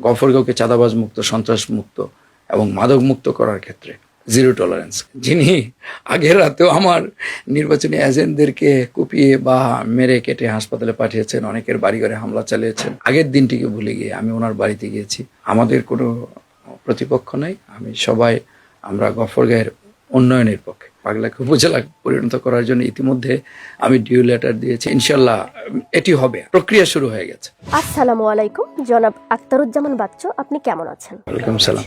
গফরগাঁওকে চাঁদাবাজ মুক্ত, সন্ত্রাস মুক্ত এবং মাদক মুক্ত করার ক্ষেত্রে জিরো টলারেন্স, যিনি আগের রাতেও আমার নির্বাচনী এজেন্টদেরকে কুপিয়ে বা মেরে কেটে হাসপাতালে পাঠিয়েছেন, অনেকের বাড়িঘরে হামলা চালিয়েছেন, আগের দিনটিকে ভুলে গিয়ে আমি ওনার বাড়িতে গিয়েছি। আমাদের কোনো প্রতিপক্ষ নাই, আমরা গফরগাঁয়ের উন্নয়নের পক্ষে। পাগলাকে উপজেলা পরিণত করার জন্য ইতিমধ্যে আমি ডিউ লেটার দিয়েছি, ইনশাল্লাহ এটি হবে, প্রক্রিয়া শুরু হয়ে গেছে। আসসালামু আলাইকুম, জনাব আখতারুজ্জামান বাচ্চু, আপনি কেমন আছেন? ওয়ালাইকুম সালাম,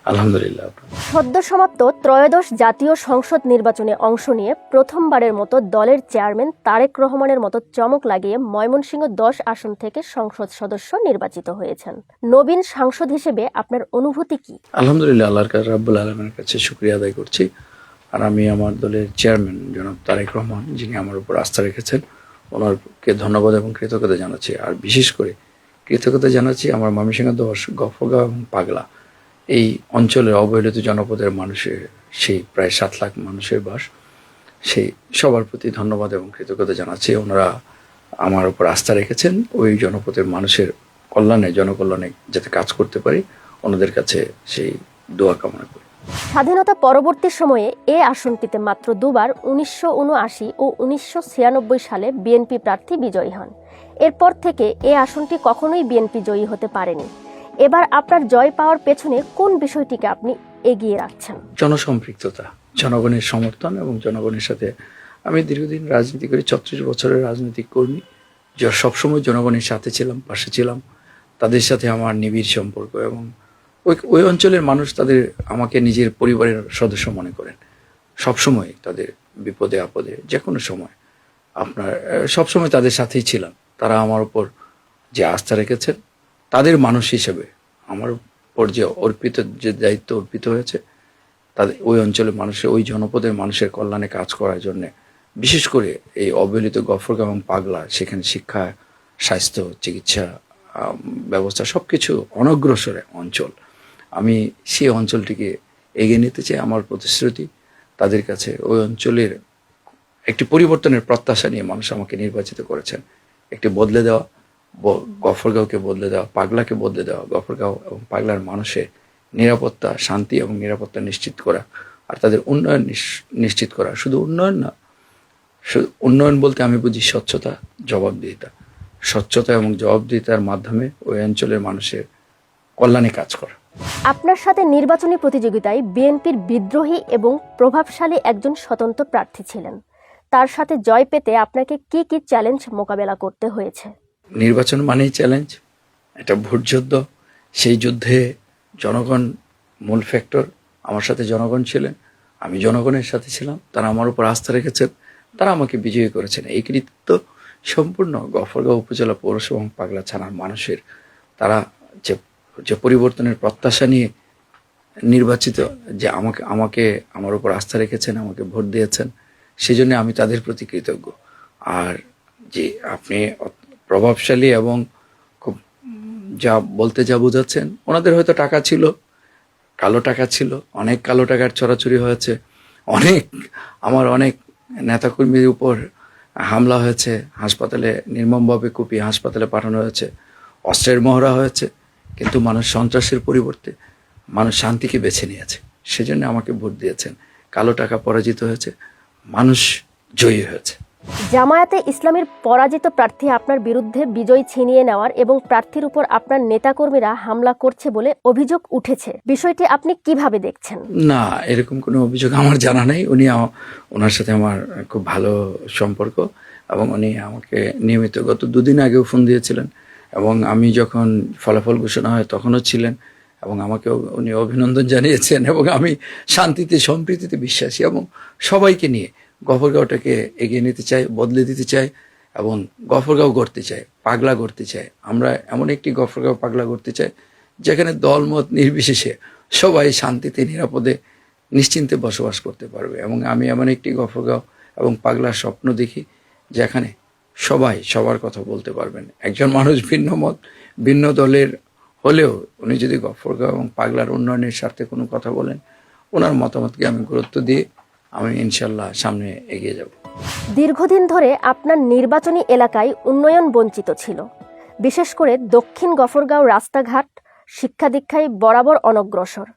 আলহামদুলিল্লাহ। সদ্য সমাপ্ত ত্রয়োদশ জাতীয় সংসদ নির্বাচনে অংশ নিয়ে প্রথমবারের মতো দলের চেয়ারম্যান তারেক রহমানের মতো চমক লাগিয়ে ময়মনসিংহ 10 আসন থেকে সংসদ সদস্য নির্বাচিত হয়েছেন। নবীন সাংসদ হিসেবে আপনার অনুভূতি কি? আলহামদুলিল্লাহ, আল্লাহর রাব্বুল আলামিনের কাছে শুকরিয়া আদায় করছি। আর আমি আমার দলের চেয়ারম্যান জনাব তারেক রহমান, যিনি আমার উপর আস্থা রেখেছেন, ওনারকে ধন্যবাদ এবং কৃতজ্ঞতা জানাচ্ছি। আর বিশেষ করে কৃতজ্ঞতা জানাচ্ছি আমার ময়মনসিংহ 10, গফরগাঁও এবং পাগলা এই অঞ্চলের অবহেলিত জনপদের মানুষের, সেই প্রায় 7 লাখ মানুষের বাস, সেই সবার প্রতি ধন্যবাদ এবং কৃতজ্ঞতা জানাচ্ছি। ওনারা আমার উপর আস্থা রেখেছেন, ওই জনপদের মানুষের কল্যাণে, জনকল্যাণে যাতে কাজ করতে পারি, ওনাদের কাছে সেই দোয়া কামনা করি। স্বাধীনতা পরবর্তী সময়ে এ আসনটিতে মাত্র দুবার 1979 ও 1996 সালে বিএনপি প্রার্থী বিজয়ী হন। এরপর থেকে এ আসনটি কখনোই বিএনপি জয়ী হতে পারেনি। এবার আপনার জয় পাওয়ার পেছনে কোন বিষয়টিকে আপনি এগিয়ে রাখছেন? জনসম্পৃক্ততা, জনগণের সমর্থন এবং জনগণের সাথে। আমি দীর্ঘদিন রাজনীতি করি, 34 বছরের রাজনৈতিক কর্মী, সবসময় জনগণের সাথে ছিলাম, পাশে ছিলাম। তাদের সাথে আমার নিবিড় সম্পর্ক এবং ওই অঞ্চলের মানুষ আমাকে নিজের পরিবারের সদস্য মনে করেন। সবসময় তাদের বিপদে আপদে যে কোনো সময় সবসময় তাদের সাথেই ছিলাম। তারা আমার উপর যে আস্থা রেখেছেন, তাদের মানুষ হিসেবে আমার উপর যে দায়িত্ব অর্পিত হয়েছে, তাদের ওই অঞ্চলের মানুষের, ওই জনপদের মানুষের কল্যাণে কাজ করার জন্য, বিশেষ করে এই অবহেলিত গফরগাঁও এবং পাগলা, সেখানে শিক্ষা, স্বাস্থ্য, চিকিৎসা ব্যবস্থা সবকিছু অনগ্রসরে অঞ্চল। আমি সেই অঞ্চলটিকে এগিয়ে নিতে চাই। আমার প্রতিশ্রুতি তাদের কাছে, ওই অঞ্চলের একটি পরিবর্তনের প্রত্যাশা নিয়ে মানুষ আমাকে নির্বাচিত করেছেন। একটি বদলে দেওয়া, গফরগাঁওকে বদলে দেওয়া, পাগলাকে বদলে দেওয়া, গফরগাঁও এবং পাগলার মানুষের নিরাপত্তা, শান্তি এবং নিরাপত্তা নিশ্চিত করা, আর তাদের উন্নয়ন নিশ্চিত করা। শুধু উন্নয়ন না, উন্নয়ন বলতে আমি বুঝি স্বচ্ছতা, জবাবদিহিতা। স্বচ্ছতা এবং জবাবদিহিতার মাধ্যমে ওই অঞ্চলের মানুষের কল্যাণে কাজ করা। আপনার সাথে নির্বাচনী প্রতিযোগিতায় বিএনপির বিদ্রোহী এবং প্রভাবশালী একজন স্বতন্ত্র প্রার্থী ছিলেন। তার সাথে জয় পেতে আপনাকে কি কি চ্যালেঞ্জ মোকাবেলা করতে হয়েছে? নির্বাচন মানেই চ্যালেঞ্জ, এটা ভোট যুদ্ধ। সেই যুদ্ধে জনগণ মূল ফ্যাক্টর। আমার সাথে জনগণ ছিলেন, আমি জনগণের সাথে ছিলাম। তারা আমার উপর আস্থা রেখেছেন, তারা আমাকে বিজয়ী করেছেন। এই কৃতিত্ব সম্পূর্ণ গফরগাঁও উপজেলা পৌরসভা এবং পাগলা থানার মানুষের। তারা যে পরিবর্তনের প্রত্যাশা নিয়ে নির্বাচিত, যে আমার উপর আস্থা রেখেছেন, আমাকে ভোট দিয়েছেন, সেজন্য আমি তাদের প্রতি কৃতজ্ঞ। আর যে আপনি প্রভাবশালী এবং খুব যা বোঝাচ্ছেন, ওনাদের হয়তো টাকা ছিল, কালো টাকা ছিল, অনেক কালো টাকার চোরাচুরি হয়েছে, আমার অনেক নেতাকর্মীর উপর হামলা হয়েছে, হাসপাতালে নির্মমভাবে কুপিয়ে হাসপাতালে পাঠানো হয়েছে, অস্ত্রের মহড়া হয়েছে, কিন্তু মানুষ সন্ত্রাসের পরিবর্তে মানুষ শান্তিকে বেছে নিয়েছে। সেজন্য আমাকে ভোট দিয়েছেন। কালো টাকা পরাজিত হয়েছে, মানুষ জয়ী হয়েছে। জামায়াতে ইসলামের পরাজিত প্রার্থী আপনার বিরুদ্ধে বিজয় ছিনিয়ে নেওয়ার এবং প্রার্থীর উপর আপনার নেতাকর্মীরা হামলা করছে বলে অভিযোগ উঠেছে। বিষয়টি আপনি কিভাবে দেখছেন? না, এরকম কোনো অভিযোগ আমার জানা নেই। ওনার সাথে আমার খুব ভালো সম্পর্ক এবং উনি আমাকে নিয়মিত গত 2 দিন আগেও ফোন দিয়েছিলেন এবং আমি যখন ফলাফল ঘোষণা হয় তখনও ছিলেন এবং আমাকে উনি অভিনন্দন জানিয়েছেন। এবং আমি শান্তিতে, সম্প্রীতিতে বিশ্বাসী এবং সবাইকে নিয়ে গফরগাঁওটাকে এগিয়ে নিতে চাই, বদলে দিতে চাই এবং গফরগাঁও গড়তে চাই, পাগলা গড়তে চাই। আমরা এমন একটি গফরগাঁও পাগলা গড়তে চাই যেখানে দলমত নির্বিশেষে সবাই শান্তিতে, নিরাপদে, নিশ্চিন্তে বসবাস করতে পারবে। এবং আমি এমন একটি গফরগাঁও এবং পাগলার স্বপ্ন দেখি যেখানে সবাই সবার কথা বলতে পারবেন। একজন মানুষ ভিন্ন মত, ভিন্ন দলের হলেও উনি যদি গফরগাঁও এবং পাগলার উন্নয়নের স্বার্থে কোনো কথা বলেন, ওনার মতামতকে আমি গুরুত্ব দিয়ে আমি ইনশাল্লাহ সামনে এগিয়ে যাব। দীর্ঘদিন ধরে আপনার নির্বাচনী এলাকায় উন্নয়ন বঞ্চিত ছিল। বিশেষ করে দক্ষিণ গফরগাঁও রাস্তাঘাট, শিক্ষা দীক্ষায় বরাবর অনগ্রসর।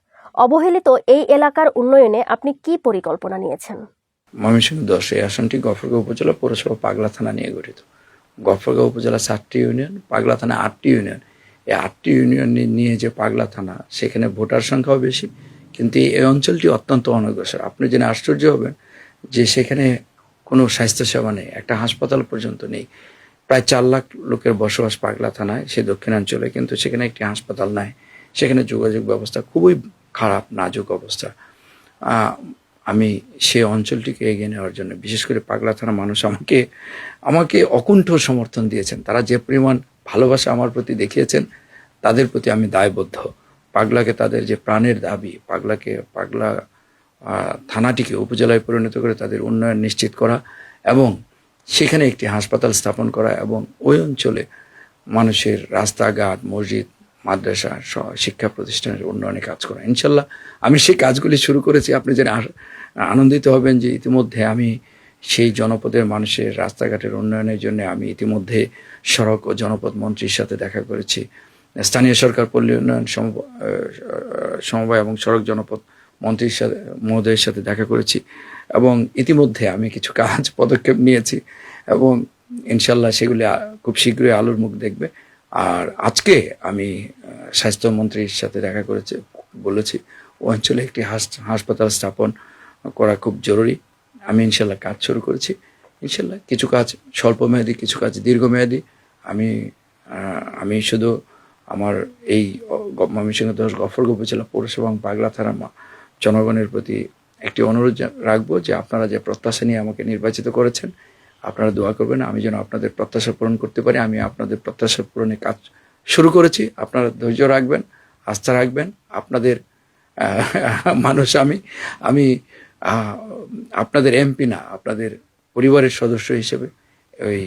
অবহেলিত এই এলাকার উন্নয়নে আপনি কি পরিকল্পনা নিয়েছেন? ময়মনসিংহ 10 এই আসনটি গফরগাঁও উপজেলা পৌরসভা পাগলা থানা নিয়ে গঠিত। গফরগাঁও উপজেলা 4টি ইউনিয়ন, পাগলা থানা 8টি ইউনিয়ন। এই 8টি ইউনিয়ন নিয়ে যে পাগলা থানা, সেখানে ভোটার সংখ্যাও বেশি, কিন্তু এই অঞ্চলটি অত্যন্ত অনগ্রসর। আপনি জেনে আশ্চর্য হবেন যে সেখানে কোনো স্বাস্থ্যসেবা নেই, একটা হাসপাতাল পর্যন্ত নেই। প্রায় 4 লাখ লোকের বসবাস পাগলা থানায়, সে দক্ষিণাঞ্চলে, কিন্তু সেখানে একটি হাসপাতাল নাই। সেখানে যোগাযোগ ব্যবস্থা খুবই খারাপ, নাজুক অবস্থা। আমি সে অঞ্চলটিকে এগিয়ে নেওয়ার জন্য, বিশেষ করে পাগলা থানা মানুষ আমাকে অকুণ্ঠ সমর্থন দিয়েছেন। তারা যে পরিমাণ ভালোবাসা আমার প্রতি দেখিয়েছেন, তাদের প্রতি আমি দায়বদ্ধ। পাগলাকে, তাদের যে প্রাণের দাবি, পাগলা থানাটিকে উপজেলায় পরিণত করে তাদের উন্নয়ন নিশ্চিত করা এবং সেখানে একটি হাসপাতাল স্থাপন করা এবং ওই অঞ্চলে মানুষের রাস্তাঘাট, মসজিদ, মাদ্রাসা, শিক্ষা প্রতিষ্ঠানের উন্নয়নে কাজ করা। ইনশাল্লাহ আমি সেই কাজগুলি শুরু করেছি। আপনি জেনে আনন্দিত হবেন যে ইতিমধ্যে আমি সেই জনপদের মানুষের রাস্তাঘাটের উন্নয়নের জন্য আমি ইতিমধ্যে সড়ক ও জনপদ মন্ত্রীর সাথে দেখা করেছি, স্থানীয় সরকার পল্লী উন্নয়ন সমবায় এবং সড়ক জনপদ মন্ত্রীর সাথে মহোদয়ের সাথে দেখা করেছি এবং ইতিমধ্যে আমি কিছু পদক্ষেপ নিয়েছি এবং ইনশাল্লাহ সেগুলি খুব শীঘ্রই আলোর মুখ দেখবে। আর আজকে আমি স্বাস্থ্যমন্ত্রীর সাথে দেখা করেছি, বলেছি ও অঞ্চলে একটি হাসপাতাল স্থাপন করা খুব জরুরি। আমি ইনশাল্লাহ কাজ শুরু করেছি। ইনশাল্লাহ কিছু কাজ স্বল্পমেয়াদী, কিছু কাজ দীর্ঘমেয়াদী। আমি শুধু আমার এই ময়মনসিংহ 10 গফরগাঁও উপজেলা পৌরসভা এবং পাগলা থানার জনগণের প্রতি একটি অনুরোধ রাখবো যে আপনারা যে প্রত্যাশা নিয়ে আমাকে নির্বাচিত করেছেন, আপনারা দোয়া করবেন আমি যেন আপনাদের প্রত্যাশা পূরণ করতে পারি। আমি আপনাদের প্রত্যাশা পূরণের কাজ শুরু করেছি। আপনারা ধৈর্য রাখবেন, আস্থা রাখবেন। আপনাদের মানুষ আমি আপনাদের এমপি না, আপনাদের পরিবারের সদস্য হিসেবে ওই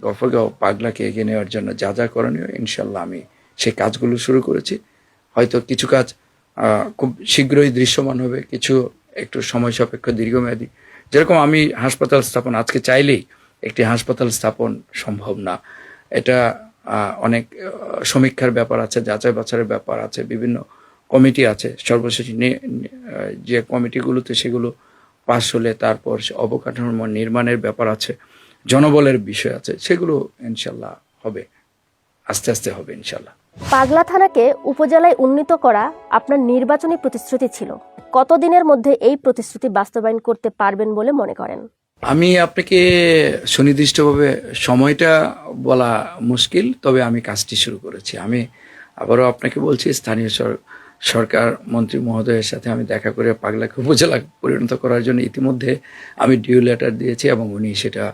গফরগাঁও পাগলাকে এগিয়ে নেওয়ার জন্য যা যা করণীয় ইনশাল্লাহ আমি সেই কাজগুলো শুরু করেছি। হয়তো কিছু কাজ খুব শীঘ্রই দৃশ্যমান হবে, কিছু একটু সময় সাপেক্ষ, দীর্ঘমেয়াদী। যেরকম আমি হাসপাতাল স্থাপন, আজকে চাইলেই একটি হাসপাতাল স্থাপন সম্ভব না। এটা অনেক সমীক্ষার ব্যাপার আছে, যাচাই বাছাইয়ের ব্যাপার আছে, বিভিন্ন কমিটি আছে। সর্বশেষ যে কমিটিগুলোতে সেগুলো পাশ হলে তারপর অবকাঠামো নির্মাণের ব্যাপার আছে, জনবলের বিষয় আছে, সেগুলো ইনশাল্লাহ হবে, আস্তে আস্তে হবে ইনশাল্লাহ। পাগলা থানাকে উপজেলায় উন্নীত করা আপনার নির্বাচনী প্রতিশ্রুতি ছিল। কতদিনের মধ্যে এই প্রতিশ্রুতি বাস্তবায়ন করতে পারবেন বলে মনে করেন? আমি আপনাকে সুনির্দিষ্টভাবে সময়টা বলা মুশকিল, তবে আমি কাজটি শুরু করেছি। আমি আবারও আপনাকে বলছি, স্থানীয় সরকার মন্ত্রী মহোদয়ের সাথে আমি দেখা করে পাগলাকে উপজেলা পরিণত করার জন্য ইতিমধ্যে আমি ডিউ লেটার দিয়েছি এবং উনি সেটা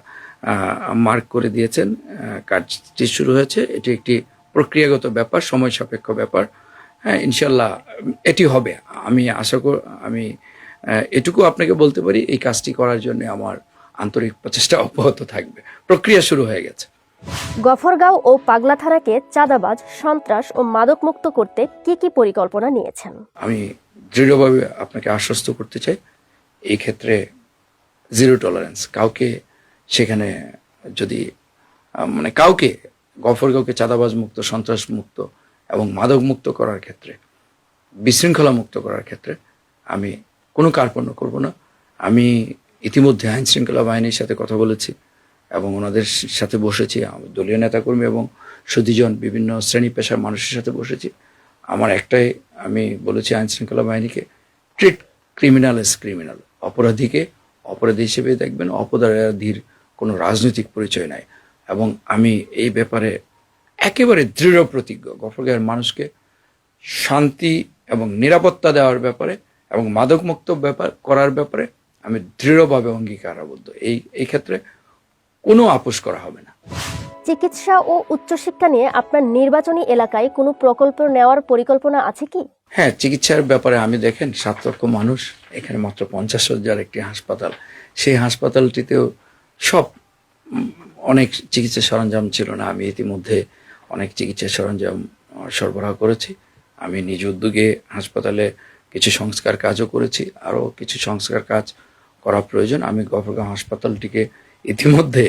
মার্ক করে দিয়েছেন। কাজটি শুরু হয়েছে। এটি একটি প্রক্রিয়াগত ব্যাপার, সময় সাপেক্ষ ব্যাপার। হ্যাঁ, ইনশাল্লাহ এটি হবে। আমি আশা করি, আমি এটুকু আপনাকে বলতে পারি, এই কাজটি করার জন্য আমার আন্তরিক প্রচেষ্টা অব্যাহত থাকবে। প্রক্রিয়া শুরু হয়ে গেছে। গফরগাঁও ও পাগলা থানাকে চাঁদাবাজ, সন্ত্রাস ও মাদকমুক্ত করতে কি কি পরিকল্পনা নিয়েছেন? আমি দৃঢ়ভাবে আপনাকে আশ্বস্ত করতে চাই, এই ক্ষেত্রে জিরো টলারেন্স। কাউকে সেখানে যদি কাউকে গফরগাঁওকে চাঁদাবাজ মুক্ত, সন্ত্রাস মুক্ত এবং মাদক মুক্ত করার ক্ষেত্রে, বিশৃঙ্খলা মুক্ত করার ক্ষেত্রে আমি কোনো কার্পণ্য করব না। আমি ইতিমধ্যে আইন শৃঙ্খলা বাহিনীর সাথে কথা বলেছি এবং ওনাদের সাথে বসেছি, দলীয় নেতাকর্মী এবং সুধীজন বিভিন্ন শ্রেণী পেশার মানুষের সাথে বসেছি। আমার একটাই আমি বলেছি আইন শৃঙ্খলা বাহিনীকে, ট্রিট ক্রিমিনাল এস ক্রিমিনাল। অপরাধীকে অপরাধী হিসেবে দেখবেন, অপরাধীর কোনো রাজনৈতিক পরিচয় নাই। এবং আমি এই ব্যাপারে একেবারে দৃঢ় প্রতিজ্ঞ। গফরগাঁওয়ের মানুষকে শান্তি এবং নিরাপত্তা দেওয়ার ব্যাপারে এবং মাদকমুক্ত করার ব্যাপারে আমি দৃঢ়ভাবে অঙ্গীকারাবদ্ধ। এই ক্ষেত্রে কোনো আপোষ করা হবে না। চিকিৎসা ও উচ্চশিক্ষা নিয়ে আপনার নির্বাচনী এলাকায় কোনো প্রকল্প নেওয়ার পরিকল্পনা আছে কি? হ্যাঁ, চিকিৎসার ব্যাপারে আমি দেখেন 7 লক্ষ মানুষ, এখানে মাত্র 50 শয্যার একটি হাসপাতাল। সেই হাসপাতালটিতেও অনেক চিকিৎসা সরঞ্জাম ছিল না। আমি ইতিমধ্যে অনেক চিকিৎসা সরঞ্জাম সরবরাহ করেছি। আমি নিজ উদ্যোগে হাসপাতালে কিছু সংস্কার কাজও করেছি, আরও কিছু সংস্কার কাজ করা প্রয়োজন। আমি গফরগাঁও হাসপাতালটিকে ইতিমধ্যে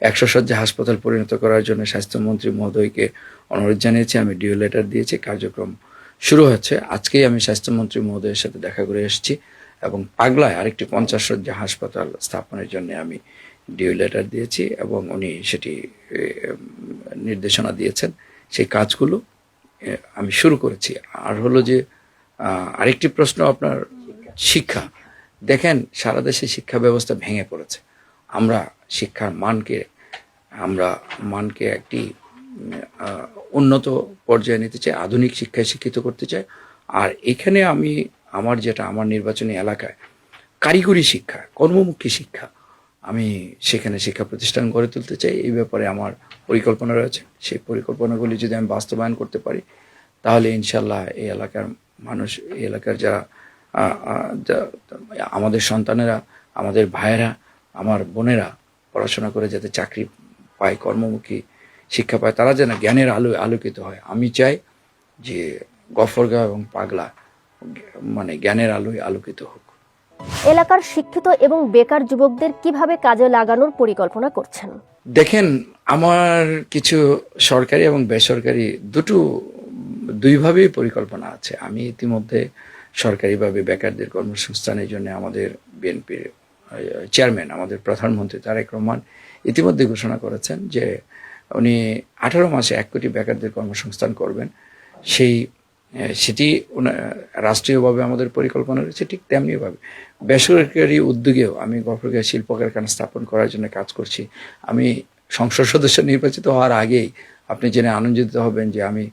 100 শয্যা হাসপাতাল পরিণত করার জন্য স্বাস্থ্যমন্ত্রী মহোদয়কে অনুরোধ জানিয়েছি। আমি ডিও লেটার দিয়েছি, কার্যক্রম শুরু হয়েছে। আজকেই আমি স্বাস্থ্যমন্ত্রী মহোদয়ের সাথে দেখা করে এসেছি এবং পাগলায় আরেকটি 50 শয্যা হাসপাতাল স্থাপনের জন্য আমি ডিউ লেটার দিয়েছি এবং উনি সেটি নির্দেশনা দিয়েছেন। সেই কাজগুলো আমি শুরু করেছি। আর হলো যে আরেকটি প্রশ্ন আপনার, শিক্ষা। দেখেন, সারা দেশে শিক্ষা ব্যবস্থা ভেঙে পড়েছে। আমরা শিক্ষার মানকে একটি উন্নত পর্যায়ে নিতে চাই, আধুনিক শিক্ষায় শিক্ষিত করতে চাই। আর এখানে আমার নির্বাচনী এলাকায় কারিগরি শিক্ষা, কর্মমুখী শিক্ষা, আমি সেখানে শিক্ষা প্রতিষ্ঠান গড়ে তুলতে চাই। এই ব্যাপারে আমার পরিকল্পনা রয়েছে। সেই পরিকল্পনাগুলি যদি আমি বাস্তবায়ন করতে পারি, তাহলে ইনশাল্লাহ এই এলাকার মানুষ, এই এলাকার যারা আমাদের সন্তানেরা, আমাদের ভাইয়েরা, আমার বোনেরা পড়াশোনা করে যাতে চাকরি পায়, কর্মমুখী শিক্ষা পায়, তারা যেন জ্ঞানের আলোয় আলোকিত হয়। আমি চাই যে গফরগাঁও এবং পাগলা জ্ঞানের আলোয় আলোকিত হোক। এলাকার শিক্ষিত এবং বেকার যুবকদের কিভাবে কাজে লাগানোর পরিকল্পনা করছেন? দেখেন, আমার কিছু সরকারি এবং বেসরকারি দুইভাবেই পরিকল্পনা আছে। আমি ইতিমধ্যে সরকারিভাবে বেকারদের কর্মসংস্থানের জন্য আমাদের বিএনপির চেয়ারম্যান, আমাদের প্রধানমন্ত্রী তারেক রহমান ইতিমধ্যে ঘোষণা করেছেন যে উনি 18 মাসে 1 কোটি বেকারদের কর্মসংস্থান করবেন। সেটি রাষ্ট্রীয়ভাবে আমাদের পরিকল্পনা রয়েছে। ঠিক তেমনিভাবে বেসরকারি উদ্যোগেও আমি গফরগাঁও শিল্প কারখানা স্থাপন করার জন্য কাজ করছি। আমি সংসদ সদস্য নির্বাচিত হওয়ার আগেই আপনি জেনে আনন্দিত হবেন যে আমি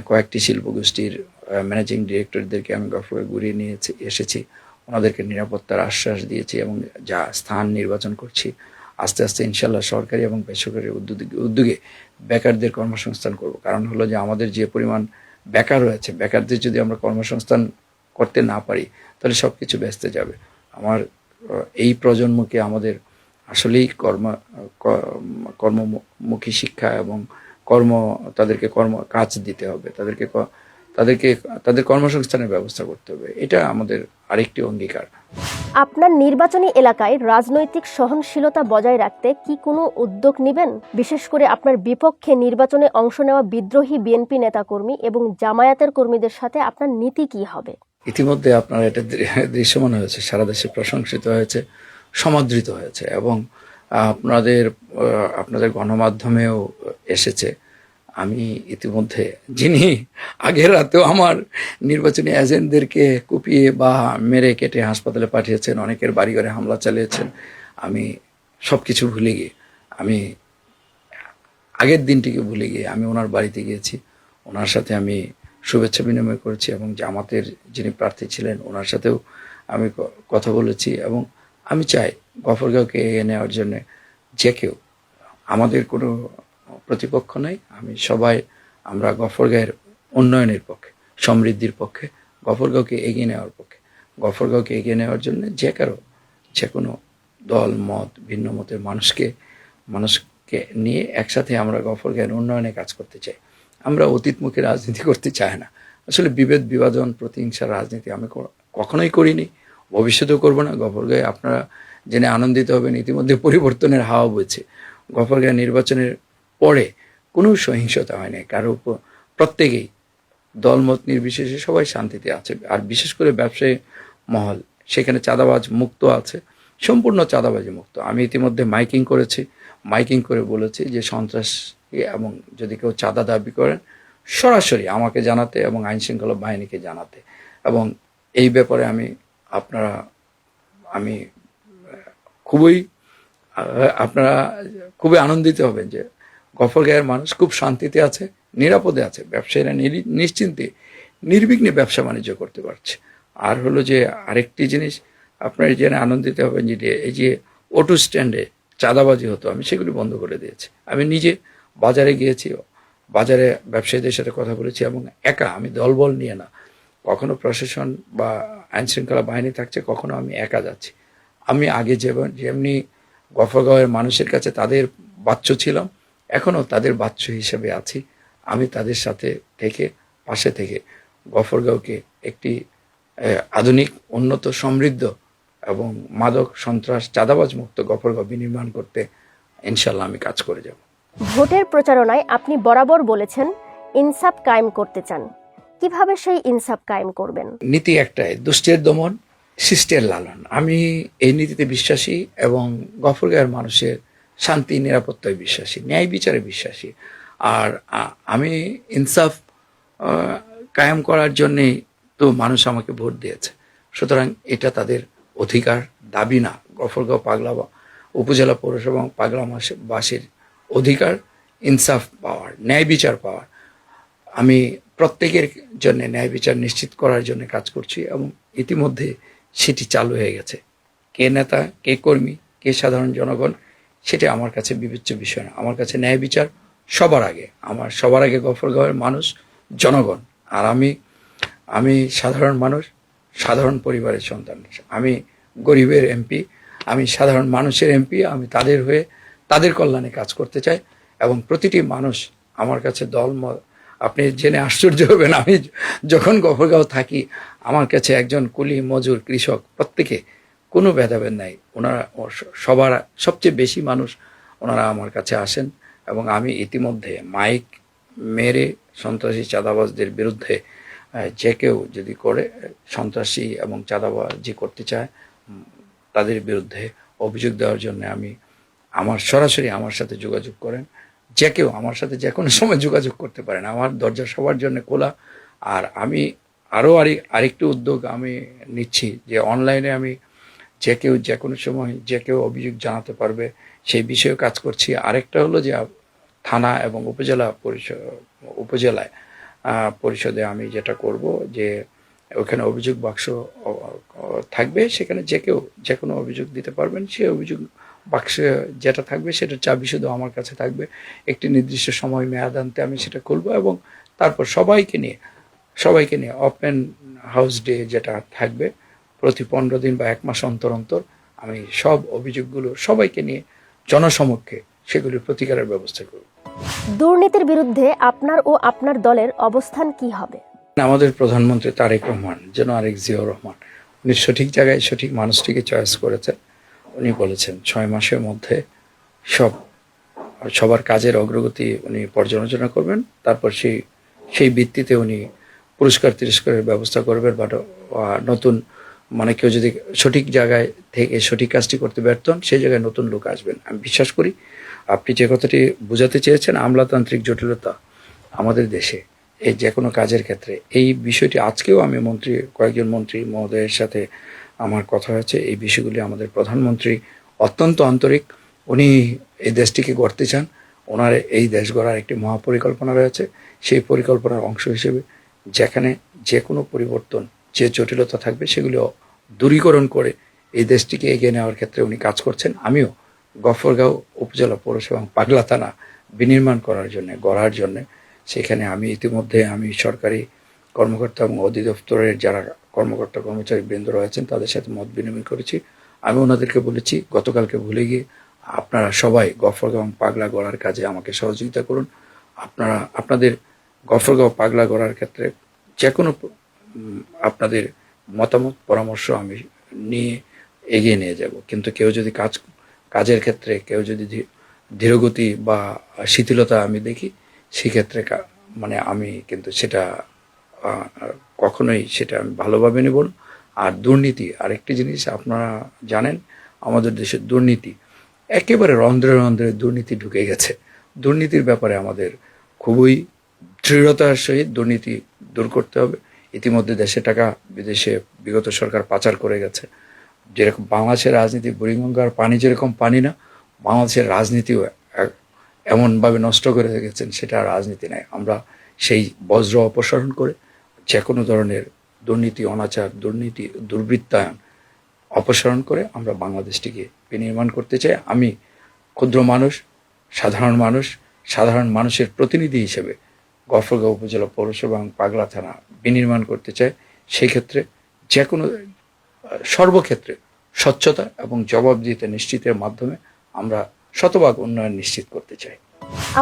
কয়েকটি শিল্পগোষ্ঠীর ম্যানেজিং ডিরেক্টরদেরকে আমি গফরগাঁও ঘুরিয়ে নিয়ে এসেছি, ওনাদেরকে নিরাপত্তার আশ্বাস দিয়েছি এবং যা স্থান নির্বাচন করছি। আস্তে আস্তে ইনশাল্লাহ সরকারি এবং বেসরকারি উদ্যোগে বেকারদের কর্মসংস্থান করব। কারণ হলো যে আমাদের যে পরিমাণ বেকার রয়েছে, বেকারদের যদি আমরা কর্মসংস্থান করতে না পারি, তাহলে সব কিছু বেঁচতে যাবে। আমার এই প্রজন্মকে আমাদের আসলেই কর্মমুখী শিক্ষা এবং তাদেরকে কাজ দিতে হবে, তাদের কর্মসংস্থানের ব্যবস্থা করতে হবে। এটা আমাদের আরেকটি অঙ্গীকার। আপনার নির্বাচনী এলাকায় রাজনৈতিক সহনশীলতা বজায় রাখতে কি কোনো উদ্যোগ নেবেন? বিশেষ করে আপনার বিপক্ষে নির্বাচনে অংশ নেওয়া বিদ্রোহী বিএনপি নেতাকর্মী এবং জামায়াতের কর্মীদের সাথে আপনার নীতি কি হবে? ইতিমধ্যে আপনার এটা দৃশ্যমান হয়েছে, সারা দেশে প্রশংসিত হয়েছে, সমাদৃত হয়েছে এবং আপনাদের গণমাধ্যমেও এসেছে। আমি ইতিমধ্যে, যিনি আগের রাতেও আমার নির্বাচনী এজেন্টদেরকে কুপিয়ে বা মেরে কেটে হাসপাতালে পাঠিয়েছেন, অনেকের বাড়িঘরে হামলা চালিয়েছেন, আমি সবকিছু ভুলে গিয়ে, আমি আগের দিনটিকে ভুলে গিয়ে আমি ওনার বাড়িতে গিয়েছি। ওনার সাথে আমি শুভেচ্ছা বিনিময় করেছি এবং জামাতের যিনি প্রার্থী ছিলেন ওনার সাথেও আমি কথা বলেছি এবং আমি চাই গফরগাঁওকে এগিয়ে নেওয়ার জন্য যে কেউ, আমাদের কোনো প্রতিপক্ষ নাই, আমরা গফরগাঁওয়ের উন্নয়নের পক্ষে, সমৃদ্ধির পক্ষে, গফরগাঁওকে এগিয়ে নেওয়ার পক্ষে। গফরগাঁওকে এগিয়ে নেওয়ার জন্য যে কোনো দল মত, ভিন্ন মতের মানুষকে নিয়ে একসাথে আমরা গফরগাঁওয়ের উন্নয়নে কাজ করতে চাই। আমরা অতীতমুখী রাজনীতি করতে চাই না। আসলে বিভেদ, বিভাজন, প্রতিহিংসার রাজনীতি আমি কখনোই করিনি, ভবিষ্যতেও করবো না। গফরগাঁওয়ে আপনারা জেনে আনন্দিত হবেন, ইতিমধ্যে পরিবর্তনের হাওয়া বইছে। গফরগাঁও নির্বাচনের পরে কোনো সহিংসতা হয়নি কারো উপর, প্রত্যেকেই দলমত নির্বিশেষে সবাই শান্তিতে আছে। আর বিশেষ করে ব্যবসায়ী মহল সেখানে চাঁদাবাজ মুক্ত আছে, সম্পূর্ণ চাঁদাবাজি মুক্ত। আমি ইতিমধ্যে মাইকিং করে বলেছি যে সন্ত্রাস এবং যদি কেউ চাঁদা দাবি করেন সরাসরি আমাকে জানাতে এবং আইন শৃঙ্খলা বাহিনীকে জানাতে। এবং এই ব্যাপারে আপনারা খুবই আনন্দিত হবেন যে গফরগাঁওয়ের মানুষ খুব শান্তিতে আছে, নিরাপদে আছে, ব্যবসায়ীরা নিশ্চিন্তে নির্বিঘ্নে ব্যবসা বাণিজ্য করতে পারছে। আর হলো যে আরেকটি জিনিস আপনারা জেনে আনন্দিত হবেন যে এই যে অটো স্ট্যান্ডে চাঁদাবাজি হতো, আমি সেগুলি বন্ধ করে দিয়েছি। আমি নিজে বাজারে গিয়েছি, বাজারে ব্যবসায়ীদের সাথে কথা বলেছি এবং আমি দলবল নিয়ে না, কখনো প্রশাসন বা আইন শৃঙ্খলা বাহিনী থাকছে, কখনো আমি একা যাচ্ছি। আমি আগে যেমনি গফরগাঁওয়ের মানুষের কাছে তাদের বাচ্চা ছিলাম, এখনও তাদের বাচ্চা হিসেবে আছি। আমি তাদের পাশে থেকে গফরগাঁওকে একটি আধুনিক, উন্নত, সমৃদ্ধ এবং মাদক, সন্ত্রাস, চাঁদাবাজ মুক্ত গফরগাঁও বিনির্মাণ করতে ইনশাল্লাহ আমি কাজ করে যাব। ভোটের প্রচারণায় আপনি বরাবর বলেছেন ইনসাফ কায়েম করতে চান। কিভাবে সেই ইনসাফ কায়েম করবেন? নীতি একটাই, দুষ্টের দমন, শিষ্টের লালন। আমি এই নীতিতে বিশ্বাসী এবং গফরগাঁওয়ের মানুষের শান্তি নিরাপত্তায় বিশ্বাসী, ন্যায় বিচারে বিশ্বাসী। আর আমি ইনসাফ কায়েম করার জন্যেই তো মানুষ আমাকে ভোট দিয়েছে। সুতরাং এটা তাদের অধিকার, দাবি না। গফরগাঁও পাগলা উপজেলা পৌরসভা এবং পাগলাবাসীর অধিকার ইনসাফ পাওয়ার, ন্যায় বিচার পাওয়ার। আমি প্রত্যেকের জন্য ন্যায় বিচার নিশ্চিত করার জন্য কাজ করছি এবং ইতিমধ্যে সেটি চালু হয়ে গেছে। কে নেতা, কে কর্মী, কে সাধারণ জনগণ, সেটা আমার কাছে বিবেচ্য বিষয় না। আমার কাছে ন্যায় বিচার সবার আগে। আমার সবার আগে গফরগাঁওয়ের মানুষ, জনগণ। আর আমি সাধারণ মানুষ, সাধারণ পরিবারের সন্তান। আমি গরিবের এমপি, আমি সাধারণ মানুষের এমপি। আমি তাদের হয়ে তাদের কল্যাণে কাজ করতে চাই এবং প্রতিটি মানুষ আমার কাছে আপনি জেনে আশ্চর্য হবেন, আমি যখন গফরগাঁও থাকি আমার কাছে একজন কুলি, মজুর, কৃষক প্রত্যেকে কোনো ভেদাভেদ নাই। ওনারা সবার সবচেয়ে বেশি মানুষ ওনারা আমার কাছে আসেন এবং আমি ইতিমধ্যে মাইক মেরে সন্ত্রাসী চাঁদাবাজদের বিরুদ্ধে যে কেউ যদি করে সন্ত্রাসী এবং চাঁদাবাজি করতে চায় তাদের বিরুদ্ধে অভিযোগ দেওয়ার জন্য সরাসরি আমার সাথে যোগাযোগ করেন। যে কেউ আমার সাথে যে কোনো সময় যোগাযোগ করতে পারেন। আমার দরজা সবার জন্য খোলা। আর আমি আরও আরেকটি উদ্যোগ আমি নিচ্ছি যে অনলাইনে আমি যে কেউ যে কোনো সময় যে কেউ অভিযোগ জানাতে পারবে, সেই বিষয়েও কাজ করছি। আরেকটা হলো যে থানা এবং উপজেলায় পরিষদে আমি যেটা করব যে ওখানে অভিযোগ বাক্স থাকবে, সেখানে যে কেউ যে কোনো অভিযোগ দিতে পারবেন। সেই অভিযোগ বাক্সে যেটা থাকবে সেটার চাবি শুধু আমার কাছে থাকবে। একটি নির্দিষ্ট সময় মেয়াদান্তে আমি সেটা খুলবো এবং তারপর সবাইকে নিয়ে ওপেন হাউস ডে যেটা থাকবে প্রতি 15 দিন বা 1 মাস অন্তর অন্তর আমি সব অভিযোগগুলো সবাইকে নিয়ে জনসমক্ষে সেগুলির প্রতিকারের ব্যবস্থা করব। দুর্নীতির বিরুদ্ধে আপনার ও আপনার দলের অবস্থান কি হবে? আমাদের প্রধানমন্ত্রী তারেক রহমান, যেন আরেক জিয়াউর রহমান, উনি সঠিক জায়গায় সঠিক মানুষটিকে চয়েস করেছেন। উনি বলেছেন 6 মাসের মধ্যে সবার কাজের অগ্রগতি উনি পর্যালোচনা করবেন। তারপর সেই ভিত্তিতে উনি পুরস্কার তিরস্কারের ব্যবস্থা করবেন। বা নতুন কেউ যদি সঠিক জায়গায় থেকে সঠিক কাজটি করতে ব্যর্থ হন, সেই জায়গায় নতুন লোক আসবেন। আমি বিশ্বাস করি আপনি যে কথাটি বোঝাতে চেয়েছেন, আমলাতান্ত্রিক জটিলতা আমাদের দেশে এই যে কোনো কাজের ক্ষেত্রে, এই বিষয়টি আজকেও আমি কয়েকজন মন্ত্রী মহোদয়ের সাথে আমার কথা হয়েছে। এই বিষয়গুলি আমাদের প্রধানমন্ত্রী অত্যন্ত আন্তরিক। উনি এই দেশটিকে গড়তে চান। ওনার এই দেশ গড়ার একটি মহাপরিকল্পনা রয়েছে। সেই পরিকল্পনার অংশ হিসেবে যেখানে যে কোনো পরিবর্তন, যে জটিলতা থাকবে সেগুলো দূরীকরণ করে এই দেশটিকে এগিয়ে নেওয়ার ক্ষেত্রে উনি কাজ করছেন। আমিও গফরগাঁও উপজেলা পৌরসভা এবং পাগলা থানা বিনির্মাণ গড়ার জন্য সেখানে ইতিমধ্যে আমি সরকারি কর্মকর্তা এবং অধিদপ্তরের যারা কর্মকর্তা কর্মচারী বৃন্দ রয়েছেন তাদের সাথে মত বিনিময় করেছি। আমি ওনাদেরকে বলেছি গতকালকে ভুলে গিয়ে আপনারা সবাই গফরগাঁও এবং পাগলা গড়ার কাজে আমাকে সহযোগিতা করুন। আপনাদের গফরগাঁও পাগলা গড়ার ক্ষেত্রে যে কোনো আপনাদের মতামত পরামর্শ আমি নিয়ে এগিয়ে নিয়ে যাব। কিন্তু কেউ যদি কাজের ক্ষেত্রে কেউ যদি ধীরগতি বা শিথিলতা আমি দেখি, সেক্ষেত্রে আমি কিন্তু সেটা কখনোই সেটা আমি ভালোভাবে নেব না। আর দুর্নীতি আরেকটি জিনিস, আপনারা জানেন আমাদের দেশের দুর্নীতি একেবারে রন্ধ্রে রন্ধ্রে দুর্নীতি ঢুকে গেছে। দুর্নীতির ব্যাপারে আমাদের খুবই দৃঢ়তার সহিত দুর্নীতি দূর করতে হবে। ইতিমধ্যে দেশে টাকা বিদেশে বিগত সরকার পাচার করে গেছে। যেরকম বাংলাদেশের রাজনীতি বুড়িগঙ্গার পানি যেরকম পানি না, বাংলাদেশের রাজনীতিও এমনভাবে নষ্ট করে গেছেন, সেটা রাজনীতি নয়। আমরা সেই বজ্র অপসারণ করে যে কোনো ধরনের দুর্নীতি, অনাচার, দুর্বৃত্তায়ন অপসারণ করে আমরা বাংলাদেশটিকে বিনির্মাণ করতে চাই। আমি ক্ষুদ্র মানুষ, সাধারণ মানুষের প্রতিনিধি হিসেবে গফরগাঁও উপজেলা পৌরসভা এবং পাগলা থানা বিনির্মাণ করতে চাই। সেই ক্ষেত্রে যে কোনো সর্বক্ষেত্রে স্বচ্ছতা এবং জবাবদিহিতা নিশ্চিতের মাধ্যমে আমরা শতভাগ উন্নয়ন নিশ্চিত করতে চাই।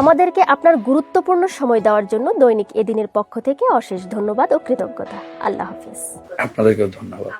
আমাদেরকে আপনার গুরুত্বপূর্ণ সময় দেওয়ার জন্য দৈনিক এদিনের পক্ষ থেকে অশেষ ধন্যবাদ ও কৃতজ্ঞতা। আল্লাহ হাফিজ। আপনাদেরকেও ধন্যবাদ।